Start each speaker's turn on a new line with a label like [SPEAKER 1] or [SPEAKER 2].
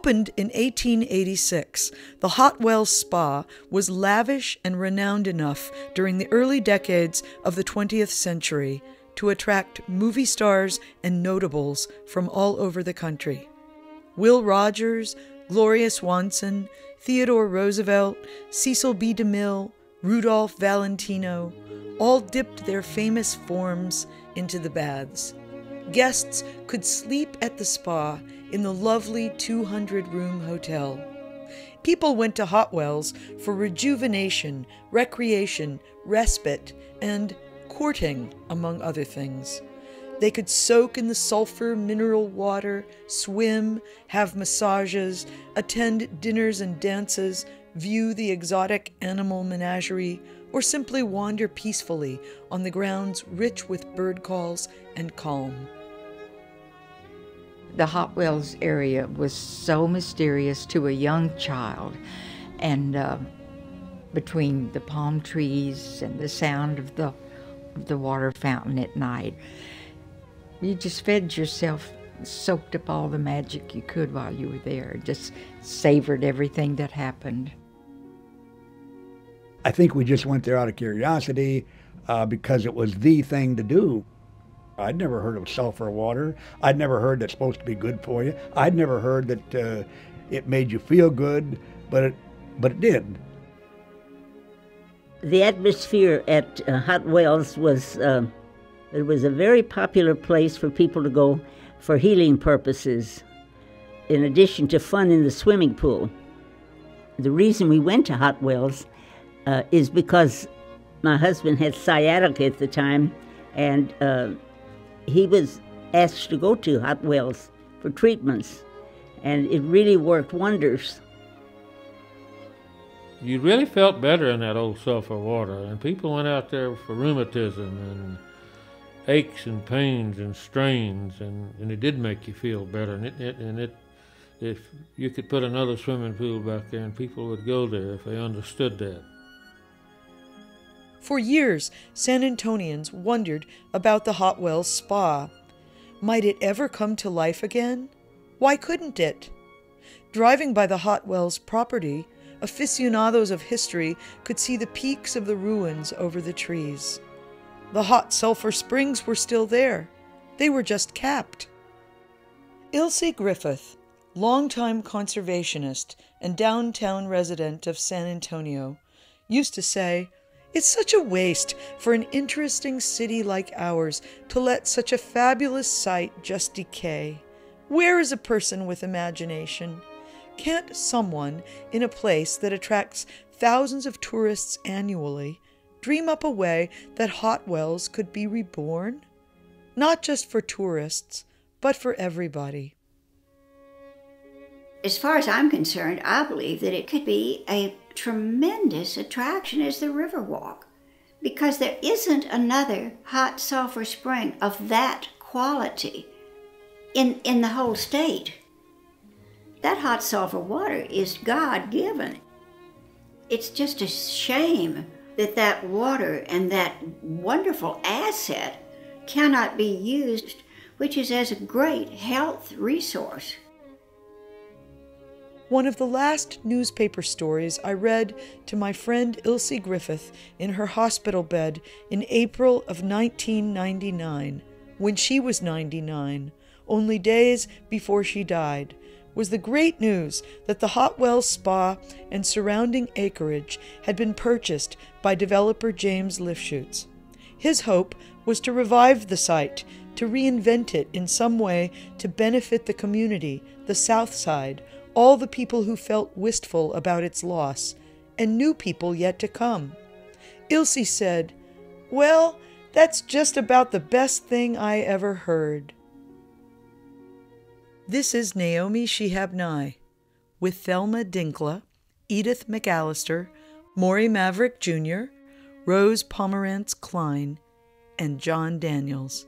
[SPEAKER 1] Opened in 1886, the Hot Wells Spa was lavish and renowned enough during the early decades of the 20th century to attract movie stars and notables from all over the country. Will Rogers, Gloria Swanson, Theodore Roosevelt, Cecil B. DeMille, Rudolph Valentino all dipped their famous forms into the baths. Guests could sleep at the spa in the lovely 200-room hotel. People went to Hot Wells for rejuvenation, recreation, respite, and courting, among other things. They could soak in the sulfur mineral water, swim, have massages, attend dinners and dances, view the exotic animal menagerie, or simply wander peacefully on the grounds rich with bird calls and calm.
[SPEAKER 2] The Hot Wells area was so mysterious to a young child, and between the palm trees and the sound of the water fountain at night, you just fed yourself, soaked up all the magic you could while you were there, just savored everything that happened.
[SPEAKER 3] I think we just went there out of curiosity because it was the thing to do. I'd never heard of sulfur water. I'd never heard that's supposed to be good for you. I'd never heard that it made you feel good, but it did.
[SPEAKER 4] The atmosphere at Hot Wells was it was a very popular place for people to go for healing purposes, in addition to fun in the swimming pool. The reason we went to Hot Wells is because my husband had sciatica at the time, and he was asked to go to Hot Wells for treatments, and it really worked wonders.
[SPEAKER 5] You really felt better in that old sulfur water, and people went out there for rheumatism and aches and pains and strains, and it did make you feel better. And if you could put another swimming pool back there, and people would go there if they understood that.
[SPEAKER 1] For years, San Antonians wondered about the Hot Wells Spa. Might it ever come to life again? Why couldn't it? Driving by the Hot Wells property, aficionados of history could see the peaks of the ruins over the trees. The hot sulfur springs were still there. They were just capped. Ilse Griffith, longtime conservationist and downtown resident of San Antonio, used to say, "It's such a waste for an interesting city like ours to let such a fabulous site just decay. Where is a person with imagination? Can't someone in a place that attracts thousands of tourists annually dream up a way that Hot Wells could be reborn? Not just for tourists, but for everybody."
[SPEAKER 6] As far as I'm concerned, I believe that it could be a tremendous attraction as the Riverwalk, because there isn't another hot sulfur spring of that quality in the whole state. That hot sulfur water is God-given. It's just a shame that that water and that wonderful asset cannot be used, which is as a great health resource.
[SPEAKER 1] One of the last newspaper stories I read to my friend Ilse Griffith in her hospital bed in April of 1999, when she was 99, only days before she died, was the great news that the Hot Wells Spa and surrounding acreage had been purchased by developer James Lifshutz. His hope was to revive the site, to reinvent it in some way to benefit the community, the South Side, all the people who felt wistful about its loss, and new people yet to come. Ilse said, "Well, that's just about the best thing I ever heard." This is Naomi Shihab Nye, with Thelma Dinkla, Edith McAllister, Maury Maverick Jr., Rose Pomerantz Klein, and John Daniels.